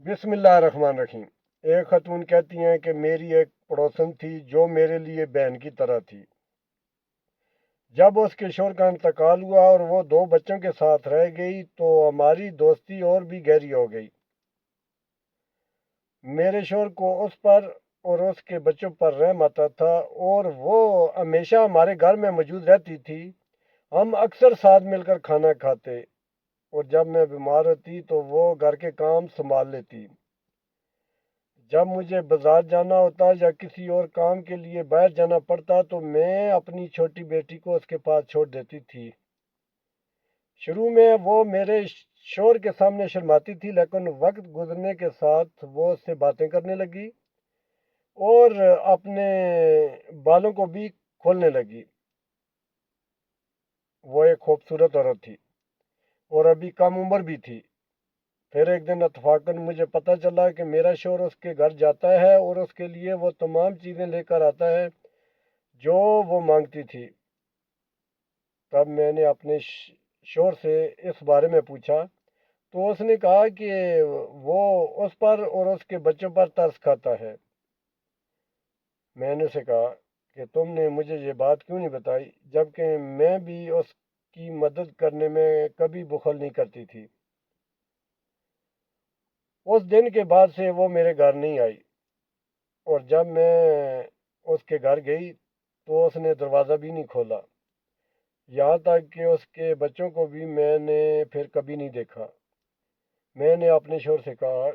بسم اللہ الرحمن الرحیم۔ ایک خاتون کہتی ہیں کہ میری ایک پڑوسن تھی جو میرے لیے بہن کی طرح تھی۔ جب اس کے شوہر کا انتقال ہوا اور وہ 2 بچوں کے ساتھ رہ گئی تو ہماری دوستی اور بھی گہری ہو گئی۔ میرے شوہر کو اس پر اور اس کے بچوں پر رحم آتا تھا اور وہ ہمیشہ ہمارے گھر میں موجود رہتی تھی۔ ہم اکثر ساتھ مل کر کھانا کھاتے اور جب میں بیمار ہوتی تو وہ گھر کے کام سنبھال لیتی۔ جب مجھے بازار جانا ہوتا یا کسی اور کام کے لیے باہر جانا پڑتا تو میں اپنی چھوٹی بیٹی کو اس کے پاس چھوڑ دیتی تھی۔ شروع میں وہ میرے شوہر کے سامنے شرماتی تھی، لیکن وقت گزرنے کے ساتھ وہ اس سے باتیں کرنے لگی اور اپنے بالوں کو بھی کھولنے لگی۔ وہ ایک خوبصورت عورت تھی اور ابھی کم عمر بھی تھی۔ پھر ایک دن اتفاقاً مجھے پتہ چلا کہ میرا شوہر اس کے گھر جاتا ہے اور اس کے لیے وہ تمام چیزیں لے کر آتا ہے جو وہ مانگتی تھی۔ تب میں نے اپنے شوہر سے اس بارے میں پوچھا تو اس نے کہا کہ وہ اس پر اور اس کے بچوں پر ترس کھاتا ہے۔ میں نے اسے کہا کہ تم نے مجھے یہ بات کیوں نہیں بتائی، جبکہ میں بھی اس کی مدد کرنے میں کبھی بخل نہیں کرتی تھی۔ اس دن کے بعد سے وہ میرے گھر نہیں آئی اور جب میں اس کے گھر گئی تو اس نے دروازہ بھی نہیں کھولا، یہاں تک کہ اس کے بچوں کو بھی میں نے پھر کبھی نہیں دیکھا۔ میں نے اپنے شوہر سے کہا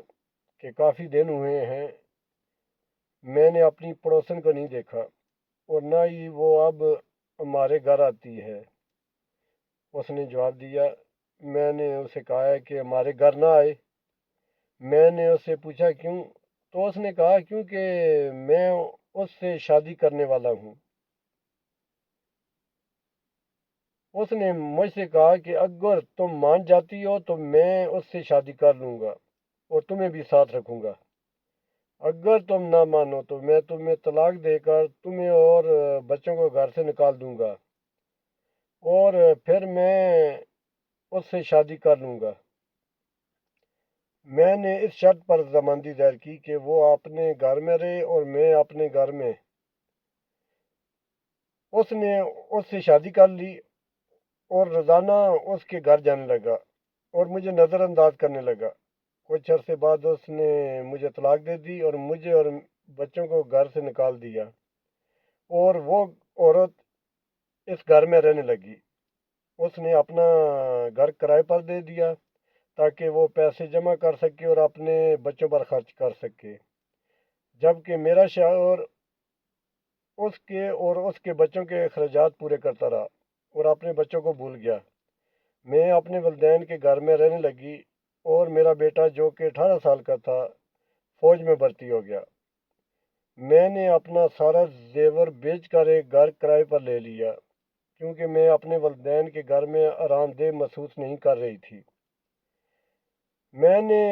کہ کافی دن ہوئے ہیں میں نے اپنی پڑوسن کو نہیں دیکھا اور نہ ہی وہ اب ہمارے گھر آتی ہے۔ اس نے جواب دیا، میں نے اسے کہا ہے کہ ہمارے گھر نہ آئے۔ میں نے اس سے پوچھا کیوں، تو اس نے کہا کیونکہ میں اس سے شادی کرنے والا ہوں۔ اس نے مجھ سے کہا کہ اگر تم مان جاتی ہو تو میں اس سے شادی کر لوں گا اور تمہیں بھی ساتھ رکھوں گا، اگر تم نہ مانو تو میں تمہیں طلاق دے کر تمہیں اور بچوں کو گھر سے نکال دوں گا اور پھر میں اس سے شادی کر لوں گا۔ میں نے اس شرط پر رضامندی ظاہر کی کہ وہ اپنے گھر میں رہے اور میں اپنے گھر میں۔ اس نے اس سے شادی کر لی اور روزانہ اس کے گھر جانے لگا اور مجھے نظر انداز کرنے لگا۔ کچھ عرصے بعد اس نے مجھے طلاق دے دی اور مجھے اور بچوں کو گھر سے نکال دیا اور وہ عورت اس گھر میں رہنے لگی۔ اس نے اپنا گھر کرائے پر دے دیا تاکہ وہ پیسے جمع کر سکے اور اپنے بچوں پر خرچ کر سکے، جبکہ میرا شوہر اس کے بچوں کے اخراجات پورے کرتا رہا اور اپنے بچوں کو بھول گیا۔ میں اپنے والدین کے گھر میں رہنے لگی اور میرا بیٹا جو کہ 18 سال کا تھا فوج میں بھرتی ہو گیا۔ میں نے اپنا سارا زیور بیچ کر ایک گھر کرائے پر لے لیا کیونکہ میں اپنے والدین کے گھر میں آرام دہ محسوس نہیں کر رہی تھی۔ میں نے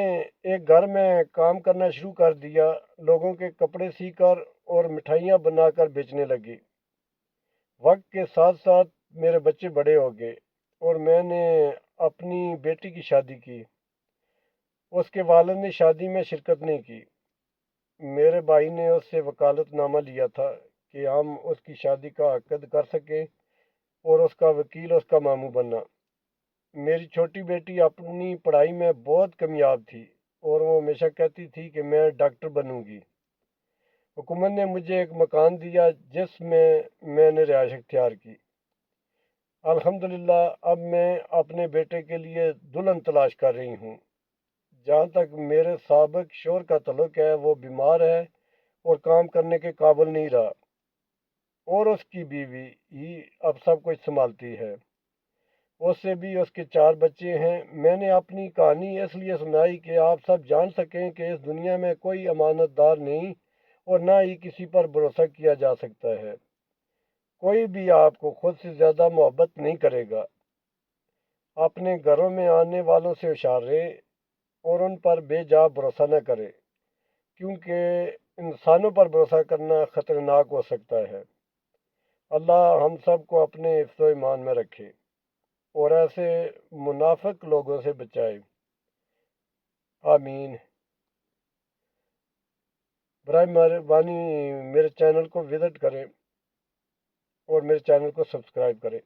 ایک گھر میں کام کرنا شروع کر دیا، لوگوں کے کپڑے سی کر اور مٹھائیاں بنا کر بیچنے لگی۔ وقت کے ساتھ ساتھ میرے بچے بڑے ہو گئے اور میں نے اپنی بیٹی کی شادی کی۔ اس کے والد نے شادی میں شرکت نہیں کی۔ میرے بھائی نے اس سے وکالت نامہ لیا تھا کہ ہم اس کی شادی کا عقد کر سکیں اور اس کا وکیل اس کا ماموں بننا۔ میری چھوٹی بیٹی اپنی پڑھائی میں بہت کامیاب تھی اور وہ ہمیشہ کہتی تھی کہ میں ڈاکٹر بنوں گی۔ حکومت نے مجھے ایک مکان دیا جس میں نے رہائش اختیار کی۔ الحمدللہ اب میں اپنے بیٹے کے لیے دلہن تلاش کر رہی ہوں۔ جہاں تک میرے سابق شوہر کا تعلق ہے وہ بیمار ہے اور کام کرنے کے قابل نہیں رہا اور اس کی بیوی ہی اب سب کچھ سنبھالتی ہے۔ اس سے بھی اس کے 4 بچے ہیں۔ میں نے اپنی کہانی اس لیے سنائی کہ آپ سب جان سکیں کہ اس دنیا میں کوئی امانت دار نہیں اور نہ ہی کسی پر بھروسہ کیا جا سکتا ہے۔ کوئی بھی آپ کو خود سے زیادہ محبت نہیں کرے گا۔ اپنے گھروں میں آنے والوں سے ہوشیار رہے اور ان پر بے جا بھروسہ نہ کرے، کیونکہ انسانوں پر بھروسہ کرنا خطرناک ہو سکتا ہے۔ اللہ ہم سب کو اپنے حفظ و ایمان میں رکھے اور ایسے منافق لوگوں سے بچائے، آمین۔ برائے مہربانی میرے چینل کو وزٹ کریں اور میرے چینل کو سبسکرائب کریں۔